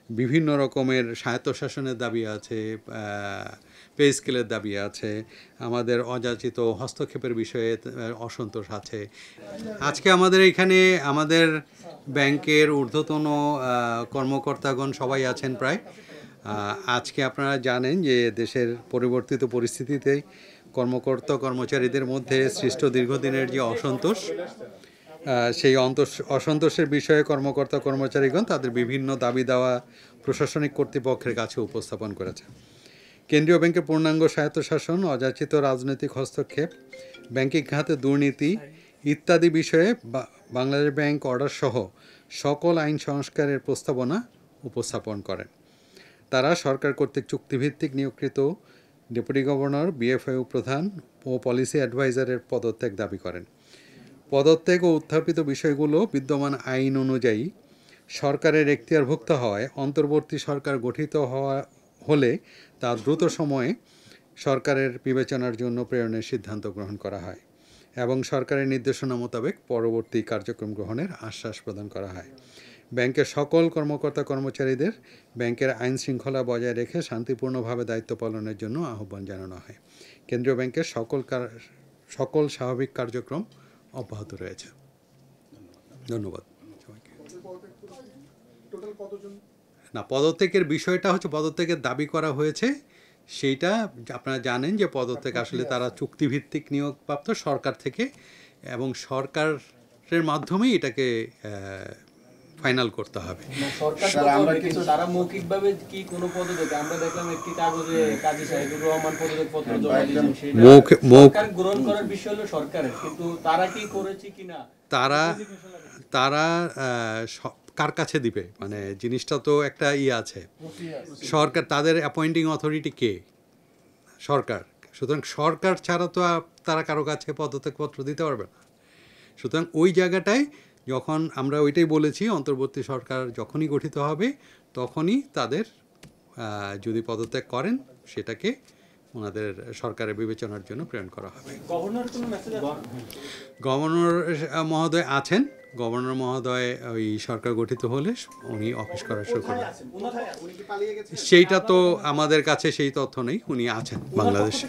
বিভিন্ন রকমের স্বায়ত্তশাসনের দাবি আছে, পে স্কেলের দাবি আছে, আমাদের অযাচিত হস্তক্ষেপের বিষয়ে অসন্তোষ আছে। আজকে আমাদের এখানে আমাদের ব্যাংকের ঊর্ধ্বতন কর্মকর্তাগণ সবাই আছেন প্রায়। আজকে আপনারা জানেন যে দেশের পরিবর্তিত পরিস্থিতিতে কর্মকর্তা কর্মচারীদের মধ্যে সৃষ্ট দীর্ঘদিনের যে অসন্তোষ, সেই অসন্তোষের বিষয়ে কর্মকর্তা কর্মচারীগণ তাদের বিভিন্ন দাবি দেওয়া প্রশাসনিক কর্তৃপক্ষের কাছে উপস্থাপন করেছে। কেন্দ্রীয় ব্যাংকের পূর্ণাঙ্গ স্বায়ত্তশাসন, অযাচিত রাজনৈতিক হস্তক্ষেপ, ব্যাংকিং খাতে দুর্নীতি ইত্যাদি বিষয়ে বাংলাদেশ ব্যাংক অর্ডার সহ সকল আইন সংস্কারের প্রস্তাবনা উপস্থাপন করেন। তারা সরকার কর্তৃক চুক্তিভিত্তিক নিয়োগকৃত ডেপুটি গভর্নর, বিএফআইউ প্রধান ও পলিসি অ্যাডভাইজারের পদত্যাগ দাবি করেন। পদত্যাগ ও উত্থাপিত বিষয়গুলো বিদ্যমান আইন অনুযায়ী সরকারের এখতিয়ারভুক্ত হওয়ায় অন্তর্বর্তী সরকার গঠিত হলে তা দ্রুত সময়ে সরকারের বিবেচনার জন্য প্রেরণের সিদ্ধান্ত গ্রহণ করা হয় এবং সরকারের নির্দেশনা মোতাবেক পরবর্তী কার্যক্রম গ্রহণের আশ্বাস প্রদান করা হয়। ব্যাংকের সকল কর্মকর্তা কর্মচারীদের ব্যাংকের আইন শৃঙ্খলা বজায় রেখে শান্তিপূর্ণভাবে দায়িত্ব পালনের জন্য আহ্বান জানানো হয়। কেন্দ্রীয় ব্যাংকের সকল স্বাভাবিক কার্যক্রম অব্যাহত রয়েছে। ধন্যবাদ সবাইকে। না, পদত্যাগের বিষয়টা হচ্ছে পদত্যাগের দাবি করা হয়েছে, সেইটা আপনারা জানেন যে পদত্যাগ আসলে তারা চুক্তিভিত্তিক নিয়োগপ্রাপ্ত সরকার থেকে, এবং সরকারের মাধ্যমেই এটাকে ফাইনাল করতে হবে। তারা মৌখিকভাবে কি কোনো পদত্যাগ, আমরা দেখলাম একটি কাগজে কাজী সাহেবুর রহমান পদত্যাগ পত্র জমা দিয়েছেন, সেটা গ্রহণ করার বিষয় হলো সরকারের, কিন্তু তারা কি করেছে কিনা তারা কার কাছে দিবে, মানে জিনিসটা তো একটা আছে, সরকার, তাদের অ্যাপয়েন্টিং অথরিটি কে? সরকার। সুতরাং সরকার ছাড়া তো তারা কারো কাছে পদত্যাগপত্র দিতে পারবে না। সুতরাং ওই জায়গাটায় যখন আমরা ওইটাই বলেছি, অন্তর্বর্তী সরকার যখনই গঠিত হবে তখনই তাদের যদি পদত্যাগ করেন সেটাকে ওনাদের সরকারের বিবেচনার জন্য প্রেরণ করা হবে। গভর্নর মহোদয় আছেন, গভর্নর মহোদয় ওই সরকার গঠিত হলে উনি অফিস করা শুরু করবেন। সেইটা তো আমাদের কাছে সেই তথ্য নেই, উনি আছেন বাংলাদেশে।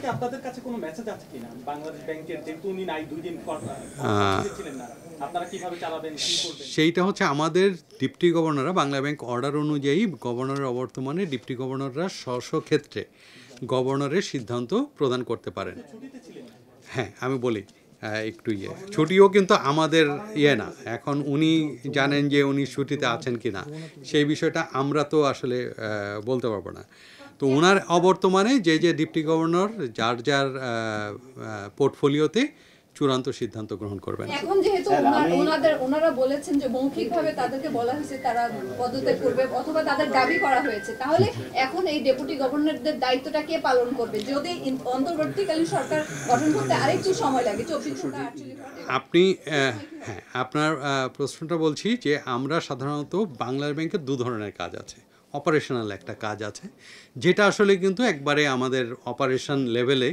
সেইটা হচ্ছে আমাদের ডিপটি গভর্নররা, বাংলা ব্যাংক অর্ডার অনুযায়ী গভর্নরের অবর্তমানে ডিপটি গভর্নররা স্ব-ক্ষেত্রে গভর্নরের সিদ্ধান্ত প্রদান করতে পারেন। হ্যাঁ, আমি বলি একটু ছুটিও কিন্তু আমাদের না, এখন উনি জানেন যে উনি ছুটিতে আছেন কি না, সেই বিষয়টা আমরা তো আসলে বলতে পারবো না। তো ওনার অবর্তমানে যে ডিপটি গভর্নর যার যার পোর্টফোলিওতে চূড়ান্ত সিদ্ধান্ত গ্রহণ করবেন। এখন যেহেতু ওনারা বলেছেন যে মৌখিকভাবে তাদেরকে বলা হয়েছে তারা পদত্যাগ করবে অথবা তাদের দাবি করা হয়েছে, তাহলে এখন এই ডেপুটি গভর্নরদের দায়িত্বটা কে পালন করবে যদি অন্তর্বর্তীকালীন সরকার গঠন করতে আরেকটু সময় লাগে? 24 ঘন্টা 48 ঘন্টা। আপনি হ্যাঁ, আপনার প্রশ্নটা বলছি যে আমরা সাধারণত বাংলার ব্যাংকের দু ধরনের কাজ আছে। অপারেশনাল একটা কাজ আছে, যেটা আসলে কিন্তু একবারে আমাদের অপারেশন লেভেলে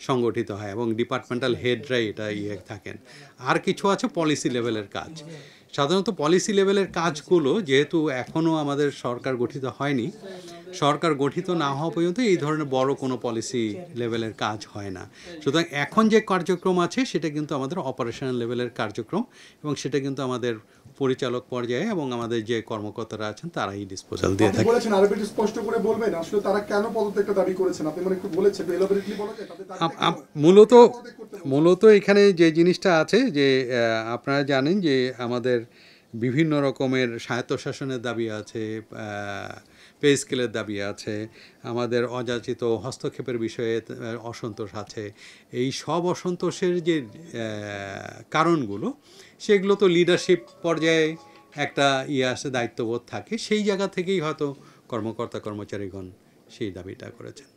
সংগঠিত হয় এবং ডিপার্টমেন্টাল হেডরাই এটা থাকেন। আর কিছু আছে পলিসি লেভেলের কাজ। সাধারণত পলিসি লেভেলের কাজগুলো যেহেতু এখনও আমাদের সরকার গঠিত হয়নি, সরকার গঠিত না হওয়া পর্যন্ত এই ধরনের বড় কোনো পলিসি লেভেলের কাজ হয় না। সুতরাং এখন যে কার্যক্রম আছে সেটা কিন্তু আমাদের অপারেশনাল লেভেলের কার্যক্রম, এবং সেটা কিন্তু আমাদের পরিচালক পর্যায়ে এবং আমাদের যে কর্মকর্তারা আছেন তারাই ডিসপোজাল দিয়ে থাকে। বলেছেন আরো একটু স্পষ্ট করে বলবেন আসলে তারা কেন পদত্যাগটা দাবি করেছেন, আপনি মানে একটু বলেছেন, এলাবোরেটলি বলা যায়? মূলত এখানে যে জিনিসটা আছে যে আপনারা জানেন যে আমাদের বিভিন্ন রকমের স্বায়ত্তশাসনের দাবি আছে, পে স্কেলের দাবি আছে, আমাদের অযাচিত হস্তক্ষেপের বিষয়ে অসন্তোষ আছে। এই সব অসন্তোষের যে কারণগুলো, সেগুলো তো লিডারশিপ পর্যায়ে একটা আসে, দায়িত্ববোধ থাকে, সেই জায়গা থেকেই হয়তো কর্মকর্তা কর্মচারীগণ সেই দাবিটা করেছেন।